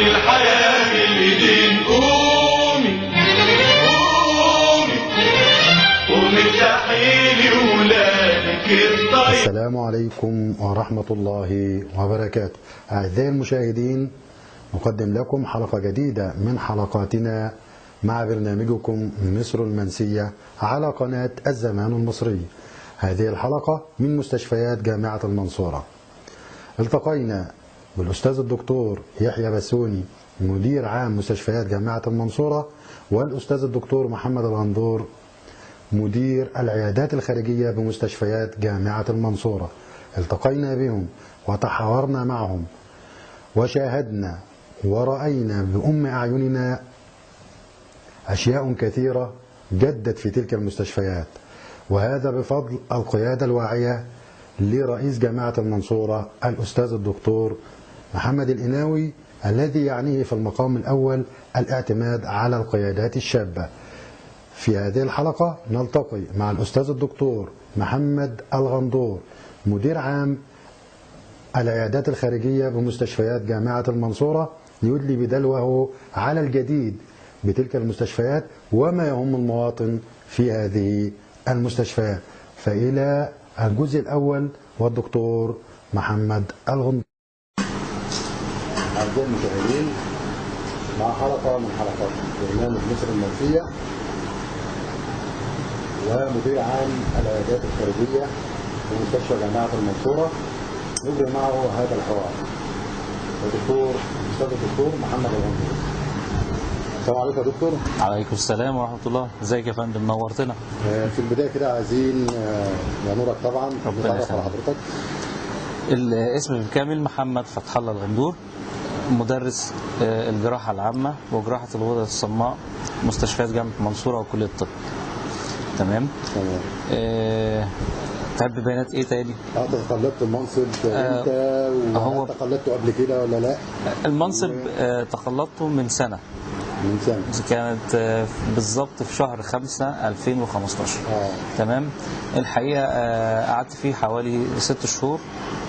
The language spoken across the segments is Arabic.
الحياة بالإيدين. قومي قومي قومي افتحي لي ولادك الطيب. السلام عليكم ورحمة الله وبركاته. أعزائي المشاهدين، نقدم لكم حلقة جديدة من حلقاتنا مع برنامجكم مصر المنسية على قناة الزمان المصري. هذه الحلقة من مستشفيات جامعة المنصورة. التقينا بالأستاذ الدكتور يحيى بسوني مدير عام مستشفيات جامعة المنصورة، والأستاذ الدكتور محمد الغندور مدير العيادات الخارجية بمستشفيات جامعة المنصورة. التقينا بهم وتحاورنا معهم وشاهدنا ورأينا بأم أعيننا أشياء كثيرة جدت في تلك المستشفيات، وهذا بفضل القيادة الواعية لرئيس جامعة المنصورة الأستاذ الدكتور محمد الإناوي، الذي يعنيه في المقام الأول الاعتماد على القيادات الشابة. في هذه الحلقة نلتقي مع الأستاذ الدكتور محمد الغندور مدير عام العيادات الخارجية بمستشفيات جامعة المنصورة، ليدلي بدلوه على الجديد بتلك المستشفيات وما يهم المواطن في هذه المستشفيات. فإلى الجزء الأول والدكتور محمد الغندور. أعزائي المشاهدين، مع حلقة من حلقات برنامج مصر المنسية ومدير عام العيادات الخارجية بمستشفى جامعة المنصورة، نجري معه هذا الحوار الأستاذ الدكتور محمد الغندور. السلام عليكم يا دكتور. عليكم السلام ورحمة الله. ازيك يا فندم؟ نورتنا. في البداية كده عايزين نورك طبعا، نتعرف على حضرتك. الاسم بالكامل محمد فتح الله الغندور، مدرس الجراحة العامة وجراحة الغدد الصماء مستشفيات جامعة المنصورة وكلية الطب. تمام. تحب بيانات ايه تاني؟ تقلدت المنصب امتى؟ هو تقلدته قبل كده ولا لا؟ المنصب تقلدته من سنة. من سنة كانت بالظبط في شهر 5 2015. تمام. الحقيقة قعدت فيه حوالي 6 شهور،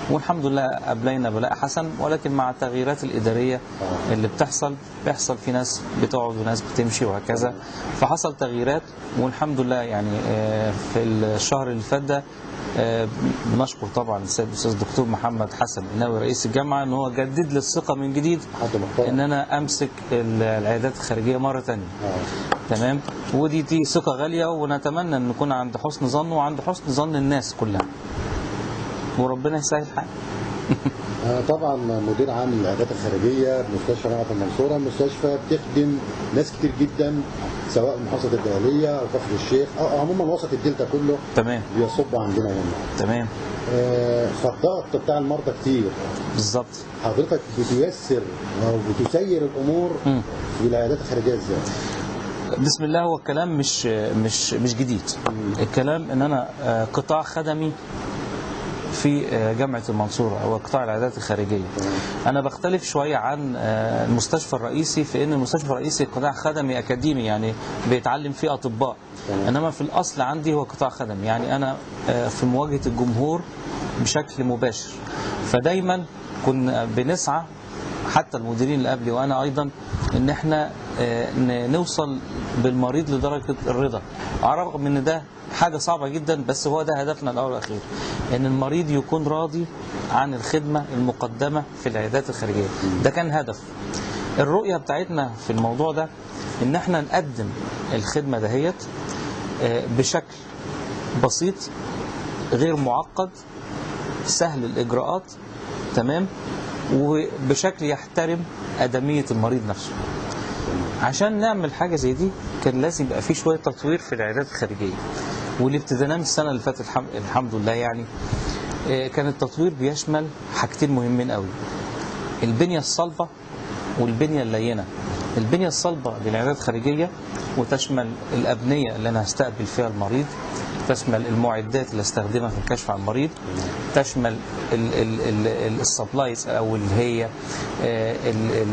والحمد لله أبلينا بلاء حسن، ولكن مع التغييرات الإدارية اللي بيحصل في ناس بتقعد وناس بتمشي وهكذا، فحصل تغييرات. والحمد لله يعني في الشهر اللي فات ده بنشكر طبعا السيد الاستاذ الدكتور محمد حسن الإناوي رئيس الجامعه ان هو جدد لي الثقه من جديد ان انا امسك العيادات الخارجيه مره ثانيه. تمام. ودي ثقه غاليه، ونتمنى ان نكون عند حسن ظن وعند حسن ظن الناس كلها، وربنا يسهل الحال. طبعا مدير عام العيادات الخارجيه بمستشفى جامعه المنصوره، مستشفى بتخدم ناس كتير جدا، سواء محافظه الدقهليه او كفر الشيخ او عموما وسط الدلتا كله. تمام. بيصب عندنا هنا. تمام. فالضغط بتاع المرضى كتير. بالظبط. حضرتك بتيسر او بتسير الامور في العيادات الخارجيه ازاي؟ بسم الله. هو الكلام مش جديد. الكلام ان انا قطاع خدمي في جامعة المنصورة هو قطاع العيادات الخارجية. أنا بختلف شوية عن المستشفى الرئيسي في أن المستشفى الرئيسي قطاع خدمي أكاديمي، يعني بيتعلم فيه أطباء، إنما في الأصل عندي هو قطاع خدمي، يعني أنا في مواجهة الجمهور بشكل مباشر. فدايما كنا بنسعى، حتى المديرين اللي قبلي وأنا أيضا، إن احنا نوصل بالمريض لدرجة الرضا، على الرغم ان ده حاجة صعبة جدا، بس هو ده هدفنا الأول والأخير، ان المريض يكون راضي عن الخدمة المقدمة في العيادات الخارجية. ده كان هدف. الرؤية بتاعتنا في الموضوع ده ان احنا نقدم الخدمة دهيت بشكل بسيط، غير معقد، سهل الإجراءات، تمام، وبشكل يحترم أدمية المريض نفسه. عشان نعمل حاجة زي دي كان لازم يبقى في شوية تطوير في العيادات الخارجية، واللي ابتديناه من السنة اللي فاتت الحمد لله. يعني كان التطوير بيشمل حاجتين مهمين قوي: البنية الصلبة والبنية اللينة. البنية الصلبة للعيادات الخارجية وتشمل الأبنية اللي أنا هستقبل فيها المريض، تشمل المعدات اللي استخدمها في الكشف عن المريض، تشمل السبلايز او اللي هي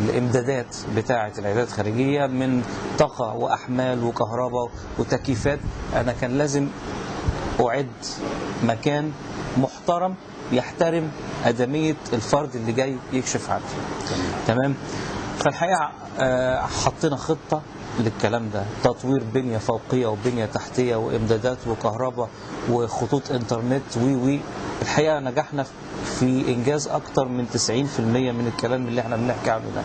الامدادات بتاعه العيادات الخارجيه من طاقه واحمال وكهرباء وتكييفات. انا كان لازم اعد مكان محترم يحترم ادميه الفرد اللي جاي يكشف عنه. تمام. فالحقيقه حطينا خطه للكلام ده، تطوير بنيه فوقيه وبنيه تحتيه وامدادات وكهرباء وخطوط انترنت الحقيقه نجحنا في انجاز اكتر من 90% من الكلام اللي احنا بنحكي عنه ده،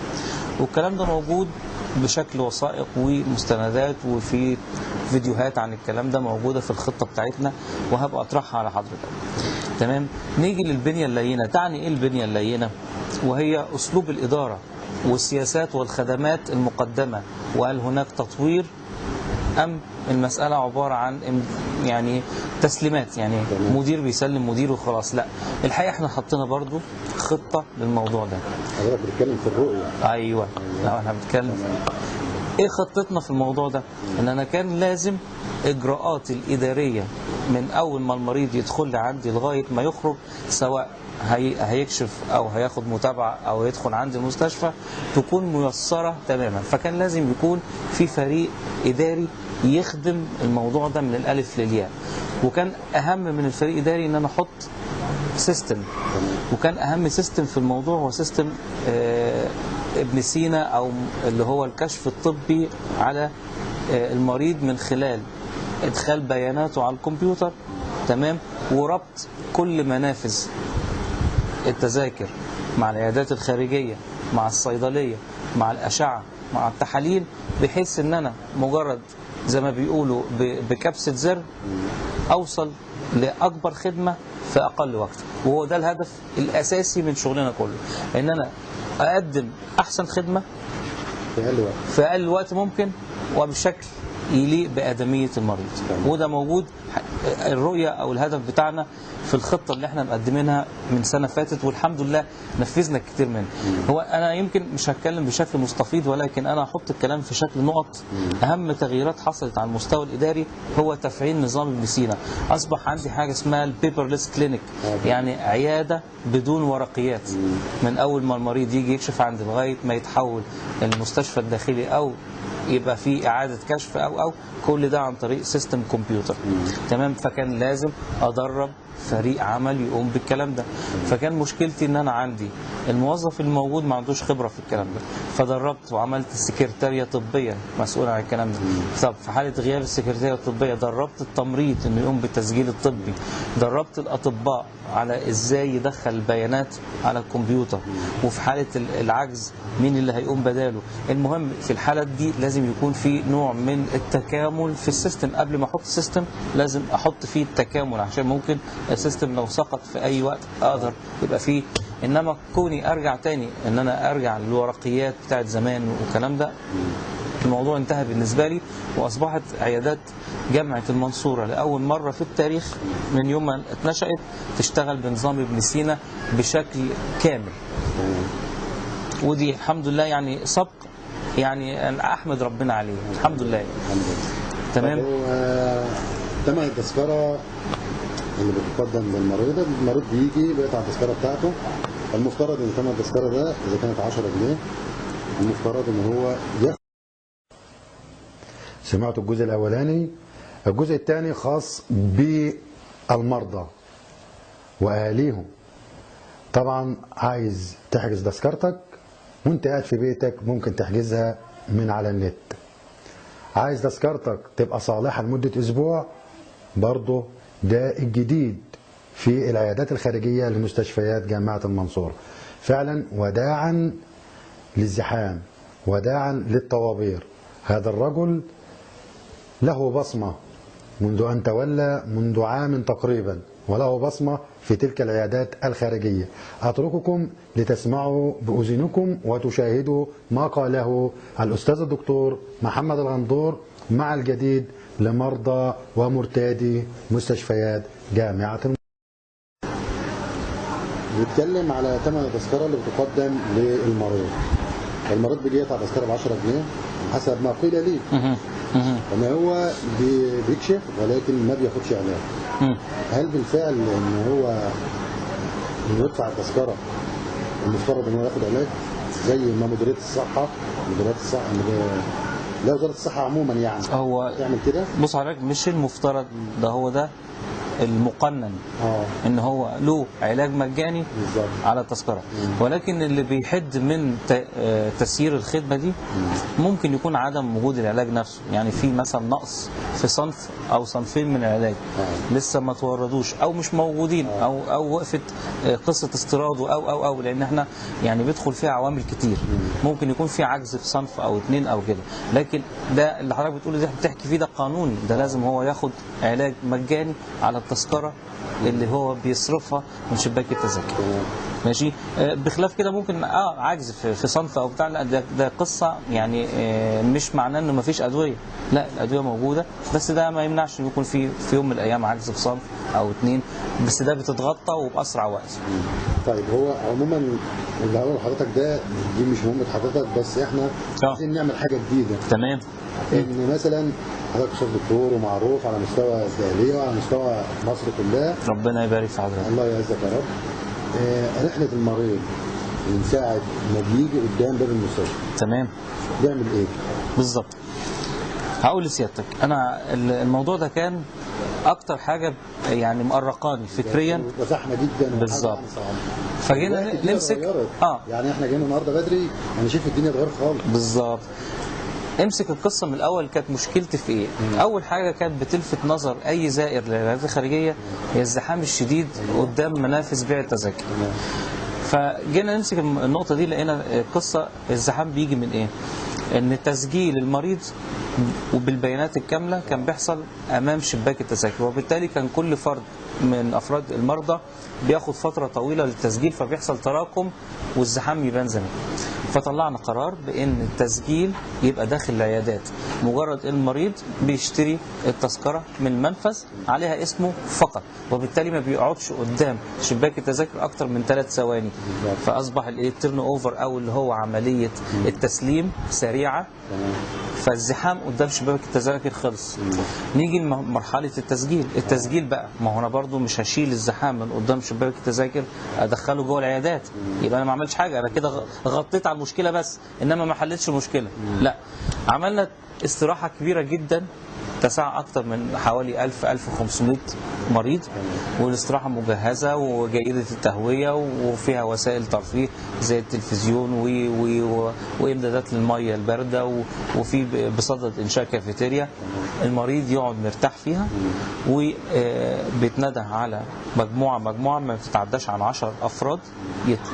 والكلام ده موجود بشكل وثائق ومستندات، وفي فيديوهات عن الكلام ده موجوده في الخطه بتاعتنا وهبقى اطرحها على حضرتك. تمام. نيجي للبنيه اللينه. تعني ايه البنيه اللينه؟ وهي اسلوب الاداره والسياسات والخدمات المقدمه، وهل هناك تطوير ام المساله عباره عن يعني تسليمات، يعني مدير بيسلم مدير وخلاص. لا، الحقيقه احنا حطينا برضو خطه للموضوع ده. حضرتك بتتكلم في الرؤيه. ايوه، لا احنا بنتكلم ايه خطتنا في الموضوع ده؟ ان انا كان لازم اجراءاتي الاداريه من اول ما المريض يدخل لي عندي لغايه ما يخرج، سواء هيكشف او هياخد متابعه او يدخل عندي المستشفى، تكون ميسره تماما. فكان لازم يكون في فريق اداري يخدم الموضوع ده من الالف للياء. وكان اهم من الفريق الاداري ان انا احط سيستم، وكان اهم سيستم في الموضوع هو سيستم ابن سينا، او اللي هو الكشف الطبي على المريض من خلال ادخال بياناته على الكمبيوتر. تمام. وربط كل منافذ التذاكر مع العيادات الخارجيه، مع الصيدليه، مع الاشعه، مع التحاليل، بحيث ان انا مجرد زي ما بيقولوا بكبسه زر اوصل لاكبر خدمه في اقل وقت. وهو ده الهدف الاساسي من شغلنا كله، ان انا اقدم احسن خدمه في اقل وقت ممكن وبشكل يليق بادميه المريض. وده موجود الرؤيه او الهدف بتاعنا في الخطه اللي احنا مقدمينها من سنه فاتت، والحمد لله نفذنا كتير منها. هو انا يمكن مش هتكلم بشكل مستفيض، ولكن انا هحط الكلام في شكل نقط. اهم تغييرات حصلت على المستوى الاداري هو تفعيل نظام ابن سينا. اصبح عندي حاجه اسمها البيبرلس كلينيك، يعني عياده بدون ورقيات، من اول ما المريض يجي يكشف عندي لغايه ما يتحول المستشفى الداخلي او يبقى في اعاده كشف او كل ده عن طريق سيستم كمبيوتر. تمام. فكان لازم ادرب فريق عمل يقوم بالكلام ده. فكان مشكلتي ان انا عندي الموظف الموجود ما عندوش خبره في الكلام ده، فدربت وعملت سكرتاريه طبيه مسؤوله عن الكلام ده. طب في حاله غياب السكرتاريه الطبيه دربت التمريض انه يقوم بالتسجيل الطبي، دربت الاطباء على ازاي يدخل البيانات على الكمبيوتر، وفي حاله العجز مين اللي هيقوم بداله. المهم في الحالات دي لازم يكون في نوع من التكامل في السيستم. قبل ما احط سيستم لازم احط فيه التكامل، عشان ممكن السيستم لو سقط في اي وقت اقدر يبقى فيه. انما كوني ارجع تاني ان انا ارجع للورقيات بتاعت زمان والكلام ده، الموضوع انتهى بالنسبه لي. واصبحت عيادات جامعه المنصوره لاول مره في التاريخ من يوم ما اتنشأت تشتغل بنظام ابن سينا بشكل كامل. ودي الحمد لله يعني سبق، يعني انا احمد ربنا عليه الحمد لله. تمام. ثمن التذكره اللي بتقدم للمريض، المريض بيجي بيقطع التذكره بتاعته. المفترض ان ثمن التذكره ده اذا كانت 10 جنيه المفترض ان هو سمعتوا الجزء الاولاني. الجزء الثاني خاص بالمرضى واهاليهم. طبعا عايز تحجز تذكرتك وانت قاعد في بيتك، ممكن تحجزها من على النت. عايز تذكرتك تبقى صالحه لمده اسبوع، برضه ده الجديد في العيادات الخارجيه لمستشفيات جامعه المنصوره. فعلا وداعا للزحام، وداعا للطوابير. هذا الرجل له بصمه منذ ان تولى منذ عام تقريبا، وله بصمه في تلك العيادات الخارجيه. اترككم لتسمعوا باذنكم وتشاهدوا ما قاله الاستاذ الدكتور محمد الغندور مع الجديد لمرضى ومرتادي مستشفيات جامعة المنصورة. بيتكلم على ثمن التذكرة اللي بتقدم للمريض. المريض بيجي يقطع تذكرة ب 10 جنيه حسب ما قيل لي. ان هو بيكشف ولكن ما بياخدش علاج. هل بالفعل ان هو يدفع التذكرة المفترض ان هو ياخد علاج زي ما مديرية الصحة لا وزارة الصحة عموما يعني هو تعمل كده؟ بص حضرتك، مش المفترض ده، هو ده المقنن ان هو له علاج مجاني بالظبط. على التذكره، ولكن اللي بيحد من تسيير الخدمه دي ممكن يكون عدم وجود العلاج نفسه. يعني في مثلا نقص في صنف او صنفين من العلاج لسه ما توردوش او مش موجودين او وقفت قصه استيراده او لان احنا يعني بيدخل فيها عوامل كتير. ممكن يكون في عجز في صنف او اتنين او كده، لكن ده اللي حضرتك بتقوله ده بتحكي فيه ده قانوني، ده لازم هو ياخد علاج مجاني على التذكره اللي هو بيصرفها من شباك التذاكر. ماشي. بخلاف كده ممكن عجز في صنف او بتاع، لا ده قصه يعني مش معناه انه ما فيش ادويه، لا الادويه موجوده، بس ده ما يمنعش انه يكون في يوم من الايام عجز في صنف او اتنين، بس ده بتتغطى وباسرع وقت. طيب هو عموما اللي هقوله لحضرتك ده دي مش مهمه حضرتك، بس احنا عايزين نعمل حاجه جديده. تمام. ان مثلا حضرتك استاذ دكتور ومعروف على مستوى الداخليه وعلى مستوى مصر كلها، ربنا يبارك في حضرتك. الله يعزك يا رب. رحله المريض من ساعه ما بيجي قدام باب المستشفى تمام بيعمل ايه؟ بالظبط. هقول لسيادتك انا الموضوع ده كان اكتر حاجه يعني مقرقاني فكريا وزحمه جدا بالظبط. فجينا نمسك يعني احنا جينا النهارده بدري انا شايف الدنيا اتغيرت خالص. بالظبط. امسك القصه من الاول. كانت مشكلتي في ايه؟ اول حاجه كانت بتلفت نظر اي زائر للعيادات الخارجيه هي الزحام الشديد قدام منافذ بيع التذاكر. فجينا نمسك النقطه دي لقينا القصه الزحام بيجي من ايه؟ ان تسجيل المريض وبالبيانات الكامله كان بيحصل امام شباك التذاكر، وبالتالي كان كل فرد من افراد المرضى بياخد فتره طويله للتسجيل، فبيحصل تراكم والزحام يبان زمان. فطلعنا قرار بان التسجيل يبقى داخل العيادات، مجرد المريض بيشتري التذكره من المنفذ عليها اسمه فقط، وبالتالي ما بيقعدش قدام شباك التذاكر اكتر من 3 ثواني. فاصبح التيرن اوفر او اللي هو عمليه التسليم سريعه، فالزحام قدام شباك التذاكر خلص. نيجي لمرحله التسجيل بقى، ما هو انا برضو مش هشيل الزحام من قدام شباك التذاكر ادخله جوه العيادات، يبقى انا ما عملتش حاجه، انا كده غطيت على المشكله بس انما ما حلتش المشكله. لا، عملنا استراحه كبيره جدا تسع اكثر من حوالي 1500 مريض، والاستراحه مجهزه وجيده التهويه وفيها وسائل ترفيه زي التلفزيون وامدادات للميه البارده، وفي بصدد انشاء كافيتيريا المريض يقعد مرتاح فيها، وبيتندى على مجموعه ما بتتعداش عن 10 افراد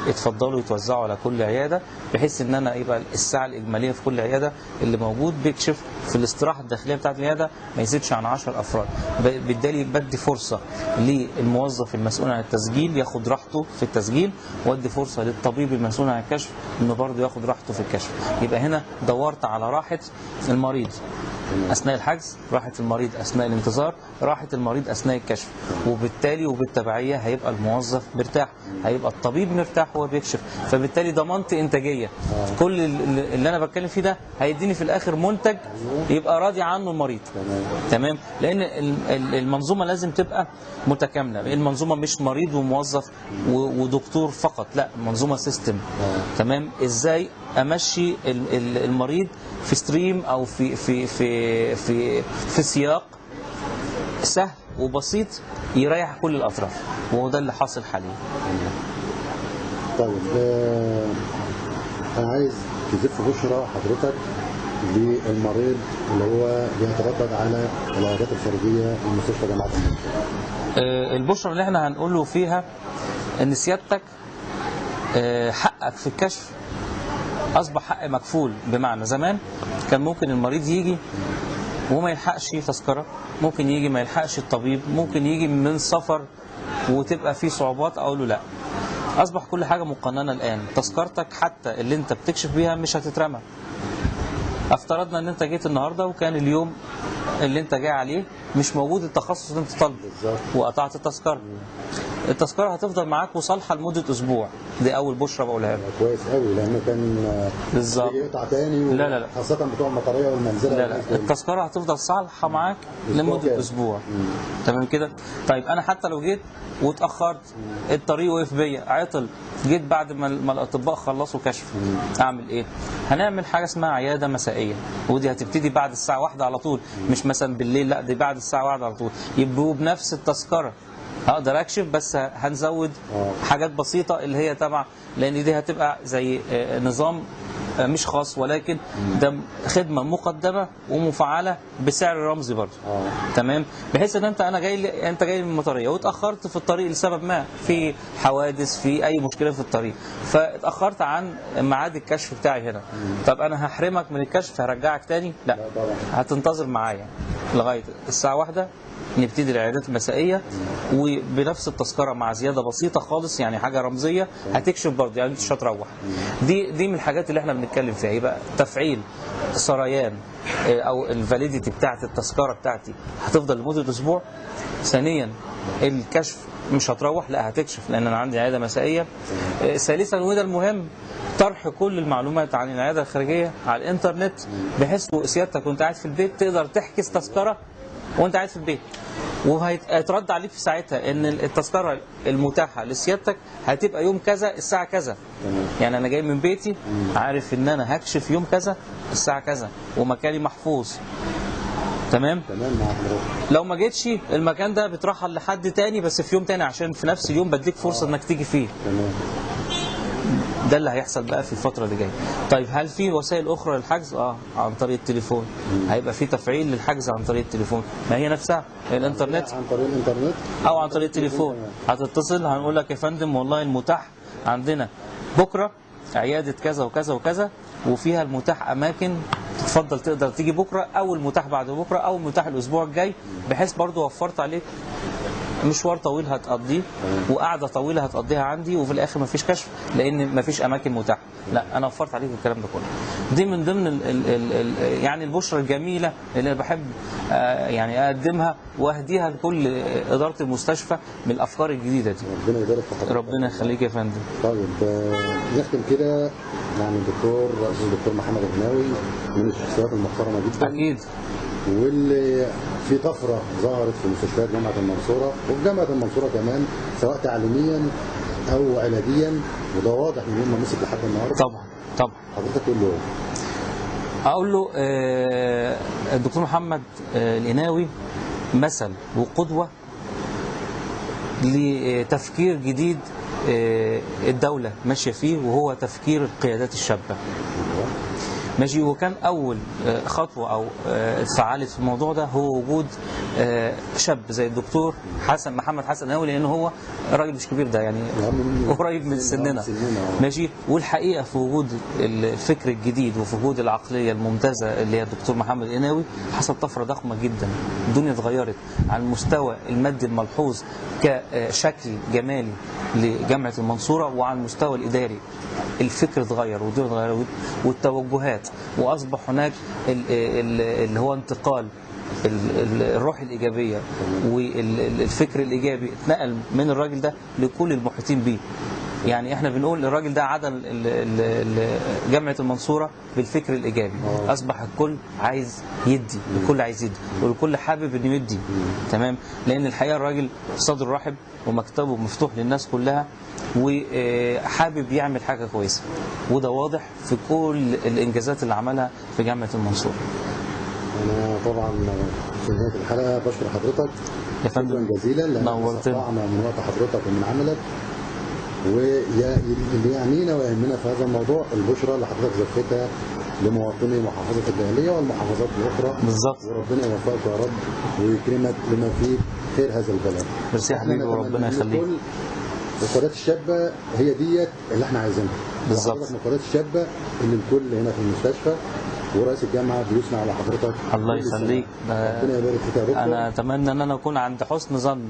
يتفضلوا يتوزعوا على كل عياده، بحيث ان انا يبقى الساعه الاجماليه في كل عياده اللي موجود بيكشف في الاستراحه الداخليه بتاعه العياده ما يزيدش عن 10 افراد. بالتالي بدي فرصه للموظف المسؤول عن التسجيل ياخد راحته في التسجيل، وادي فرصه للطبيب المسؤول عن الكشف انه برضه ياخد راحته في الكشف. يبقى هنا دورت على راحه المريض اثناء الحجز، راحه المريض اثناء الانتظار، راحه المريض اثناء الكشف، وبالتالي وبالتبعيه هيبقى الموظف مرتاح، هيبقى الطبيب مرتاح وهو بيكشف، فبالتالي ضمنت انتاجيه. كل اللي انا بتكلم فيه ده هيديني في الاخر منتج يبقى راضي عنه المريض. تمام. لان المنظومه لازم تبقى متكامله، المنظومه مش مريض وموظف ودكتور فقط، لا المنظومه سيستم. تمام. ازاي امشي المريض في ستريم او في سياق سهل وبسيط يريح كل الاطراف، وهو ده اللي حاصل حاليا. طيب انا عايز تزف بشرى حضرتك للمريض اللي هو بيتردد على العيادات الخارجيه لمستشفى جامعه المنصوره. البشرى اللي احنا هنقوله فيها ان سيادتك حقك في الكشف اصبح حق مكفول. بمعنى زمان كان ممكن المريض يجي وما يلحقش تذكره، ممكن يجي ما يلحقش الطبيب، ممكن يجي من سفر وتبقى فيه صعوبات، اقول له لا. اصبح كل حاجه مقننه الان، تذكرتك حتى اللي انت بتكشف بيها مش هتترمى. افترضنا ان انت جيت النهارده وكان اليوم اللي انت جاي عليه مش موجود التخصص اللي انت طالبه وقطعت التذكره، التذكره هتفضل معاك وصالحه لمده اسبوع. دي اول بشرى بقولها لك. كويس قوي، لانه كان بالظبط يقطع تاني. لا خاصه بتوع المطريه والمنزله. لا التذكره هتفضل صالحه معاك لمده اسبوع. تمام كده. طيب انا حتى لو جيت واتاخرت، الطريق وقف بيا، عطل، جيت بعد ما الاطباء خلصوا كشف، اعمل ايه؟ هنعمل حاجه اسمها عياده مسائيه، ودي هتبتدي بعد الساعه 1 على طول، مش مثلا بالليل، لا دي بعد الساعه 1 على طول، يبقوا بنفس التذكره. هقدر اكشف بس هنزود حاجات بسيطه اللي هي تبع، لان دي هتبقى زي نظام مش خاص، ولكن ده خدمه مقدمه ومفعله بسعر رمزي برضه. تمام، بحيث ان انت جاي من المطريه واتاخرت في الطريق لسبب ما، في حوادث، في اي مشكله في الطريق، فاتاخرت عن ميعاد الكشف بتاعي هنا. طب انا هحرمك من الكشف، هرجعك تاني؟ لا، هتنتظر معايا لغايه الساعه 1 نبتدي العيادات المسائيه، وبنفس التذكره مع زياده بسيطه خالص، يعني حاجه رمزيه هتكشف برضه، يعني مش هتروح. دي من الحاجات اللي احنا بنتكلم فيها. يبقى تفعيل سريان او الفاليديتي بتاعت التذكره بتاعتي هتفضل لمده اسبوع. ثانيا الكشف مش هتروح، لا هتكشف، لان انا عندي عياده مسائيه. ثالثا وده المهم، طرح كل المعلومات عن العياده الخارجيه على الانترنت، بحيث سيادتك وانت قاعد في البيت تقدر تحجز تذكره وانت قاعد في البيت، وهيترد عليك في ساعتها ان التذكره المتاحه لسيادتك هتبقى يوم كذا الساعه كذا. يعني انا جاي من بيتي عارف ان انا هكشف يوم كذا الساعه كذا، ومكاني محفوظ. تمام مع حضرتك. لو ما جيتش المكان ده بيترحل لحد تاني، بس في يوم تاني، عشان في نفس اليوم بديك فرصه انك تيجي فيه. ده اللي هيحصل بقى في الفتره اللي جايه. طيب هل في وسائل اخرى للحجز؟ عن طريق التليفون. هيبقى في تفعيل للحجز عن طريق التليفون، ما هي نفسها الانترنت، عن طريق الانترنت او عن طريق التليفون. هتتصل هنقول لك يا فندم والله المتاح عندنا بكره عياده كذا وكذا وكذا، وفيها المتاح اماكن، تتفضل تقدر تيجي بكره، او المتاح بعد بكره، او المتاح الاسبوع الجاي، بحيث برضو وفرت عليك مشوار طويل هتقضيه وقعده طويله هتقضيها عندي، وفي الاخر مفيش كشف لان مفيش اماكن متاحه. لا، انا وفرت عليك الكلام ده كله. دي من ضمن يعني البشرى الجميله اللي انا بحب يعني اقدمها واهديها لكل اداره المستشفى من الافكار الجديده دي. ربنا يبارك في حضرتك. ربنا يخليك يا فندم. طيب نختم كده، يعني الدكتور محمد الغناوي من الشخصيات المحترمه جدا اكيد، واللي في طفره ظهرت في مستشفيات جامعه المنصوره، وفي جامعه المنصوره كمان، سواء تعليميا او علاجيا، وده واضح من يوم ما مسك لحد النهارده. طبعا حضرتك تقول له اقول له الدكتور محمد القناوي مثل وقدوه لتفكير جديد الدوله ماشيه فيه، وهو تفكير القيادات الشابه. ماشي، وكان اول خطوه او اتفعلت في الموضوع ده هو وجود شاب زي الدكتور محمد حسن القناوي، لان هو راجل مش كبير، ده يعني قريب من سننا. ماشي، والحقيقه في وجود الفكر الجديد وفي وجود العقليه الممتازه اللي هي الدكتور محمد القناوي، حصل طفره ضخمه جدا. الدنيا اتغيرت على المستوى المادي الملحوظ كشكل جمالي لجامعه المنصوره، وعلى المستوى الاداري الفكر اتغير والدنيا اتغيرت والتوجهات، واصبح هناك اللي هو انتقال الروح الايجابيه والفكر الايجابي اتنقل من الراجل ده لكل المحيطين بيه. يعني احنا بنقول الراجل ده عدل جامعه المنصوره بالفكر الايجابي. اصبح الكل عايز يدي، الكل عايز يدي، والكل حابب انه يدي. تمام، لان الحقيقه الراجل صدر رحب ومكتبه مفتوح للناس كلها، وحابب يعمل حاجه كويسه، وده واضح في كل الانجازات اللي عملها في جامعه المنصوره. انا طبعا في نهايه الحلقه بشكر حضرتك يا فندم، شكرا جزيلا، لان استطعنا من وقت حضرتك ومن عملك، واللي يعنينا ويهمنا في هذا الموضوع البشرى اللي حضرتك زفتها لمواطني محافظه الدقهليه والمحافظات الاخرى. بالظبط، وربنا يوفقك يا رب ويكرمك لما فيه خير هذا البلد. ميرسي يا حبيبي، وربنا يخليك. القيادات الشابه هي ديت اللي احنا عايزينها بالظبط. من القيادات الشابه اللي الكل هنا في المستشفى، ورئيس الجامعه بيثنى على حضرتك. الله يخليك. ربنا يبارك فيك يا دكتور. انا اتمنى ان انا اكون عند حسن ظن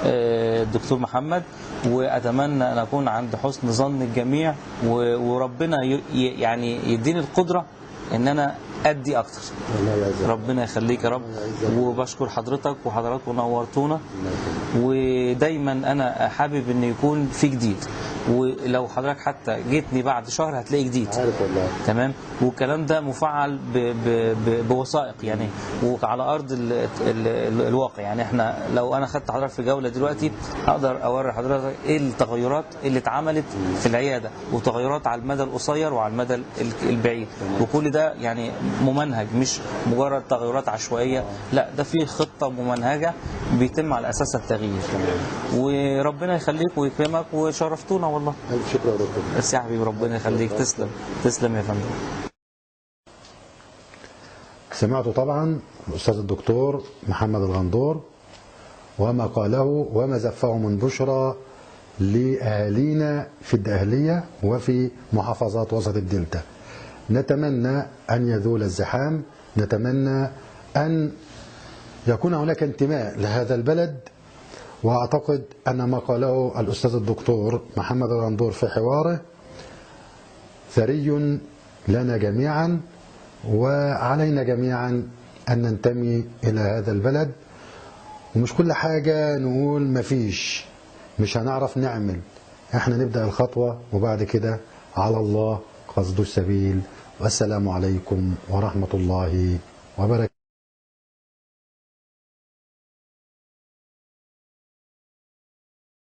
الدكتور محمد، واتمنى ان اكون عند حسن ظن الجميع، وربنا يعني يديني القدره ان انا ادي اكتر. ربنا يخليك يا رب. وبشكر حضرتك وحضراتكم نورتونا، ودايما انا حابب ان يكون في جديد. ولو حضرتك حتى جيتني بعد شهر هتلاقي جديد. عارف والله. تمام. والكلام ده مفعل بوثائق يعني، وعلى ارض الواقع. يعني احنا لو انا خدت حضرتك في جوله دلوقتي هقدر اوري حضرتك ايه التغيرات اللي اتعملت في العياده، وتغيرات على المدى القصير وعلى المدى البعيد، وكل ده يعني ممنهج، مش مجرد تغيرات عشوائيه، لا ده في خطه ممنهجه بيتم على اساسها التغيير. وربنا يخليك ويكرمك وشرفتونا والله. الف شكر يا دكتور. بس يا حبيبي ربنا يخليك. تسلم تسلم يا فندم. سمعتوا طبعا الأستاذ الدكتور محمد الغندور وما قاله وما زفه من بشرى لأهالينا في الدقهلية وفي محافظات وسط الدلتا. نتمنى أن يذول الزحام، نتمنى أن يكون هناك انتماء لهذا البلد. وأعتقد أن ما قاله الأستاذ الدكتور محمد الغندور في حواره ثري لنا جميعا، وعلينا جميعا أن ننتمي إلى هذا البلد. ومش كل حاجة نقول مفيش، مش هنعرف نعمل، احنا نبدأ الخطوة وبعد كده على الله قصد السبيل. والسلام عليكم ورحمة الله وبركاته.